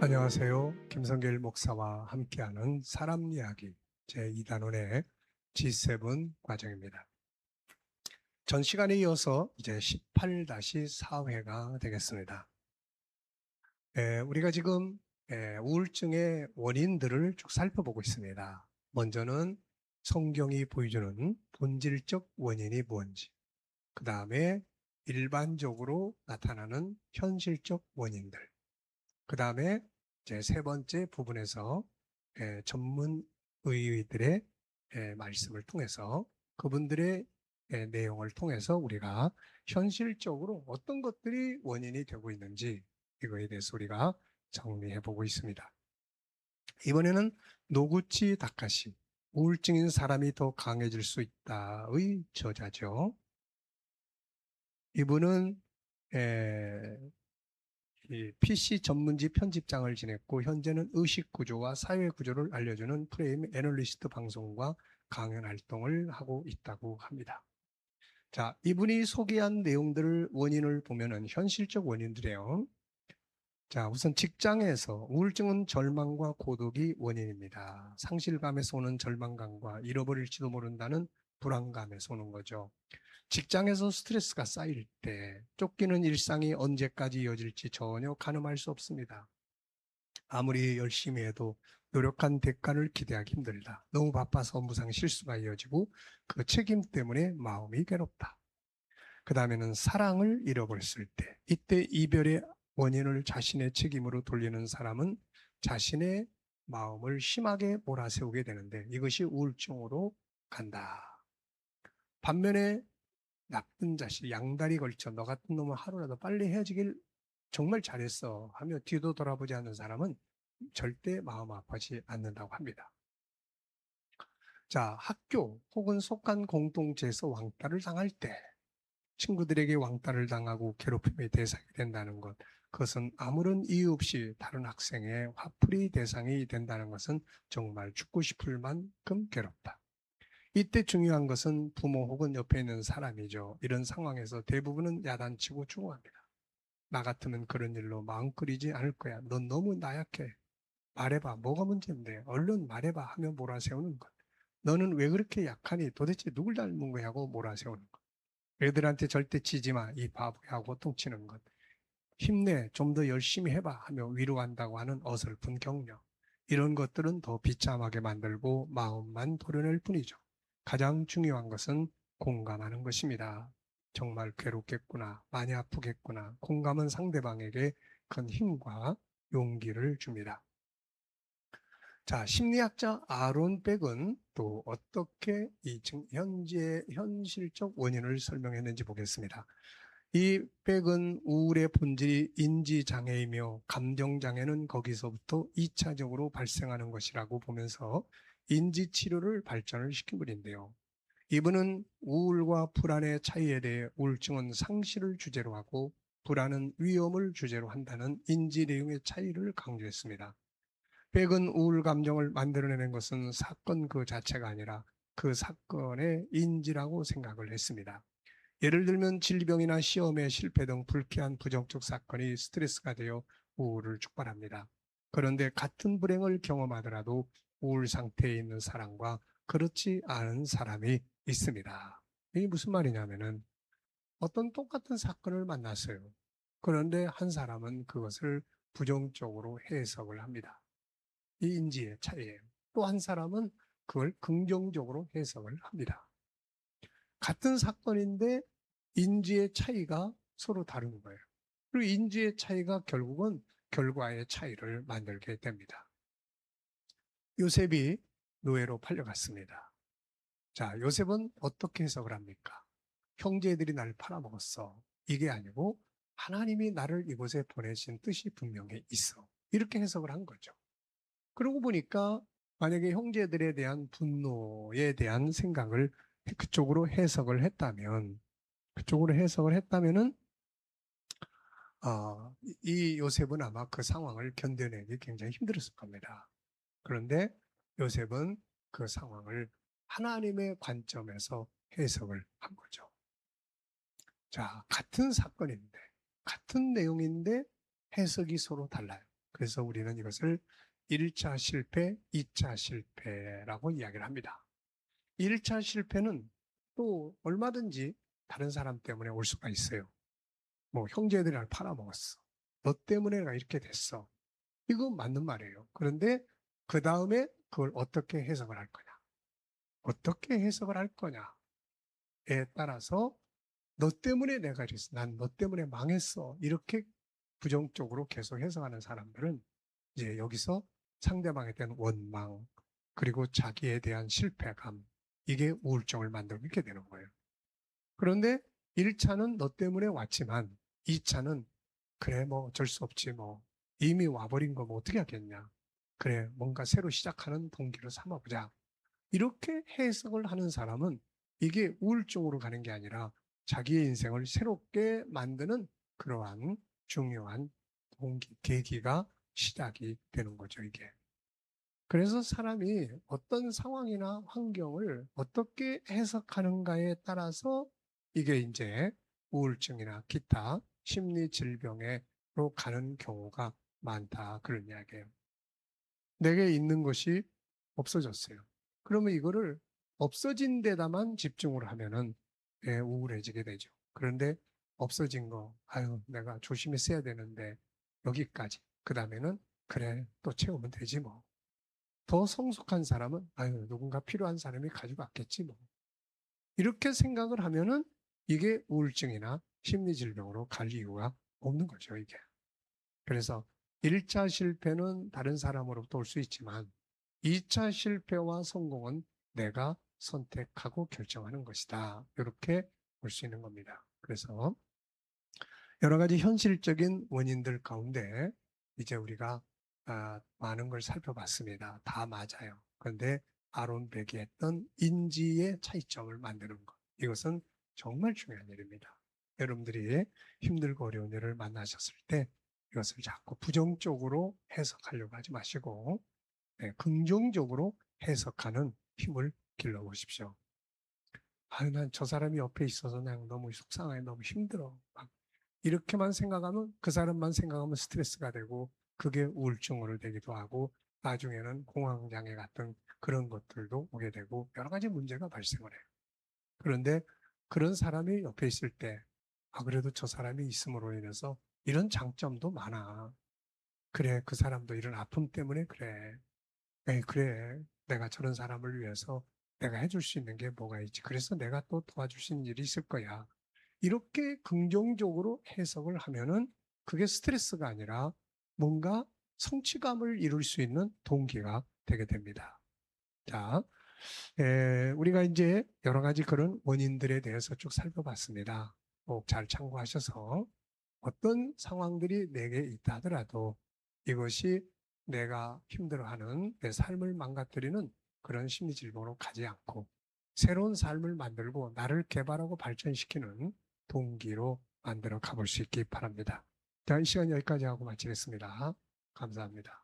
안녕하세요. 김성길 목사와 함께하는 사람 이야기 제2단원의 G7 과정입니다. 전 시간에 이어서 이제 18-4회가 되겠습니다. 우리가 지금 우울증의 원인들을 쭉 살펴보고 있습니다. 먼저는 성경이 보여주는 본질적 원인이 무엇인지, 그 다음에 일반적으로 나타나는 현실적 원인들, 그 다음에 이제 세 번째 부분에서 전문 의의들의 말씀을 통해서 그분들의 내용을 통해서 우리가 현실적으로 어떤 것들이 원인이 되고 있는지 이거에 대해서 우리가 정리해 보고 있습니다. 이번에는 노구치 다카시, 우울증인 사람이 더 강해질 수 있다의 저자죠. 이분은 이 PC 전문지 편집장을 지냈고 현재는 의식 구조와 사회 구조를 알려주는 프레임 애널리스트 방송과 강연 활동을 하고 있다고 합니다. 자, 이분이 소개한 내용들을 원인을 보면은 현실적 원인들이에요. 자, 우선 직장에서 우울증은 절망과 고독이 원인입니다. 상실감에서 오는 절망감과 잃어버릴지도 모른다는 불안감에서 오는 거죠. 직장에서 스트레스가 쌓일 때 쫓기는 일상이 언제까지 이어질지 전혀 가늠할 수 없습니다. 아무리 열심히 해도 노력한 대가를 기대하기 힘들다. 너무 바빠서 업무상 실수가 이어지고 그 책임 때문에 마음이 괴롭다. 그 다음에는 사랑을 잃어버렸을 때, 이때 이별의 원인을 자신의 책임으로 돌리는 사람은 자신의 마음을 심하게 몰아세우게 되는데 이것이 우울증으로 간다. 반면에 나쁜 자식, 양다리 걸쳐 너 같은 놈은 하루라도 빨리 헤어지길 정말 잘했어 하며 뒤도 돌아보지 않는 사람은 절대 마음 아파하지 않는다고 합니다. 자, 학교 혹은 속한 공동체에서 왕따를 당할 때 친구들에게 왕따를 당하고 괴롭힘의 대상이 된다는 것, 그것은 아무런 이유 없이 다른 학생의 화풀이 대상이 된다는 것은 정말 죽고 싶을 만큼 괴롭다. 이때 중요한 것은 부모 혹은 옆에 있는 사람이죠. 이런 상황에서 대부분은 야단치고 죽어갑니다. 나 같으면 그런 일로 마음 끓이지 않을 거야. 넌 너무 나약해. 말해봐. 뭐가 문제인데? 얼른 말해봐 하며 몰아세우는 것. 너는 왜 그렇게 약하니? 도대체 누굴 닮은 거야? 하고 몰아세우는 것. 애들한테 절대 치지 마. 이 바보야 하고 통치는 것. 힘내. 좀 더 열심히 해봐 하며 위로한다고 하는 어설픈 격려. 이런 것들은 더 비참하게 만들고 마음만 도려낼 뿐이죠. 가장 중요한 것은 공감하는 것입니다. 정말 괴롭겠구나, 많이 아프겠구나. 공감은 상대방에게 큰 힘과 용기를 줍니다. 자, 심리학자 아론 백은 또 어떻게 이 현재 현실적 원인을 설명했는지 보겠습니다. 이 백은 우울의 본질이 인지장애이며 감정장애는 거기서부터 2차적으로 발생하는 것이라고 보면서 인지치료를 발전을 시킨 분인데요. 이분은 우울과 불안의 차이에 대해 우울증은 상실을 주제로 하고 불안은 위험을 주제로 한다는 인지 내용의 차이를 강조했습니다. 백은 우울 감정을 만들어내는 것은 사건 그 자체가 아니라 그 사건의 인지라고 생각을 했습니다. 예를 들면 질병이나 시험의 실패 등 불쾌한 부정적 사건이 스트레스가 되어 우울을 촉발합니다. 그런데 같은 불행을 경험하더라도 우울 상태에 있는 사람과 그렇지 않은 사람이 있습니다. 이게 무슨 말이냐면은 어떤 똑같은 사건을 만났어요. 그런데 한 사람은 그것을 부정적으로 해석을 합니다. 이 인지의 차이예요. 또 한 사람은 그걸 긍정적으로 해석을 합니다. 같은 사건인데 인지의 차이가 서로 다른 거예요. 그리고 인지의 차이가 결국은 결과의 차이를 만들게 됩니다. 요셉이 노예로 팔려갔습니다. 자, 요셉은 어떻게 해석을 합니까? 형제들이 날 팔아먹었어. 이게 아니고 하나님이 나를 이곳에 보내신 뜻이 분명히 있어. 이렇게 해석을 한 거죠. 그러고 보니까 만약에 형제들에 대한 분노에 대한 생각을 그쪽으로 해석을 했다면, 그쪽으로 해석을 했다면은, 이 요셉은 아마 그 상황을 견뎌내기 굉장히 힘들었을 겁니다. 그런데 요셉은 그 상황을 하나님의 관점에서 해석을 한 거죠. 자, 같은 사건인데, 같은 내용인데 해석이 서로 달라요. 그래서 우리는 이것을 1차 실패, 2차 실패라고 이야기를 합니다. 1차 실패는 또 얼마든지 다른 사람 때문에 올 수가 있어요. 뭐 형제들이 날 팔아먹었어. 너 때문에 내가 이렇게 됐어. 이거 맞는 말이에요. 그런데 그 다음에 그걸 어떻게 해석을 할 거냐. 어떻게 해석을 할 거냐에 따라서 너 때문에 내가 이랬어. 난 너 때문에 망했어. 이렇게 부정적으로 계속 해석하는 사람들은 이제 여기서 상대방에 대한 원망, 그리고 자기에 대한 실패감, 이게 우울증을 만들고 있게 되는 거예요. 그런데 1차는 너 때문에 왔지만 2차는 그래 뭐 어쩔 수 없지 뭐 이미 와버린 거 뭐 어떻게 하겠냐. 그래 뭔가 새로 시작하는 동기로 삼아보자. 이렇게 해석을 하는 사람은 이게 우울증으로 가는 게 아니라 자기의 인생을 새롭게 만드는 그러한 중요한 동기, 계기가 시작이 되는 거죠, 이게. 그래서 사람이 어떤 상황이나 환경을 어떻게 해석하는가에 따라서 이게 이제 우울증이나 기타 심리 질병으로 가는 경우가 많다. 그런 이야기예요. 내게 있는 것이 없어졌어요. 그러면 이거를 없어진 데다만 집중을 하면은 우울해지게 되죠. 그런데 없어진 거, 아유, 내가 조심히 써야 되는데 여기까지. 그 다음에는 그래, 또 채우면 되지 뭐. 더 성숙한 사람은 아유, 누군가 필요한 사람이 가지고 왔겠지 뭐. 이렇게 생각을 하면은 이게 우울증이나 심리질병으로 갈 이유가 없는 거죠, 이게. 그래서 1차 실패는 다른 사람으로부터 올 수 있지만 2차 실패와 성공은 내가 선택하고 결정하는 것이다. 이렇게 볼 수 있는 겁니다. 그래서 여러 가지 현실적인 원인들 가운데 이제 우리가 많은 걸 살펴봤습니다. 다 맞아요. 그런데 아론백이 했던 인지의 차이점을 만드는 것. 이것은 정말 중요한 일입니다. 여러분들이 힘들고 어려운 일을 만나셨을 때 이것을 자꾸 부정적으로 해석하려고 하지 마시고 긍정적으로 해석하는 힘을 길러보십시오. 아유, 난 저 사람이 옆에 있어서 그냥 너무 속상해, 너무 힘들어. 막 이렇게만 생각하면 그 사람만 생각하면 스트레스가 되고 그게 우울증으로 되기도 하고 나중에는 공황장애 같은 그런 것들도 오게 되고 여러 가지 문제가 발생을 해요. 그런데 그런 사람이 옆에 있을 때 그래도 저 사람이 있음으로 인해서 이런 장점도 많아. 그래, 그 사람도 이런 아픔 때문에 그래. 에이, 그래. 내가 저런 사람을 위해서 내가 해줄 수 있는 게 뭐가 있지. 그래서 내가 또 도와줄 수 있는 일이 있을 거야. 이렇게 긍정적으로 해석을 하면은 그게 스트레스가 아니라 뭔가 성취감을 이룰 수 있는 동기가 되게 됩니다. 자, 우리가 이제 여러 가지 그런 원인들에 대해서 쭉 살펴봤습니다. 꼭 잘 참고하셔서 어떤 상황들이 내게 있다 하더라도 이것이 내가 힘들어하는 내 삶을 망가뜨리는 그런 심리질병으로 가지 않고 새로운 삶을 만들고 나를 개발하고 발전시키는 동기로 만들어 가볼 수 있기 바랍니다. 자, 이 시간 여기까지 하고 마치겠습니다. 감사합니다.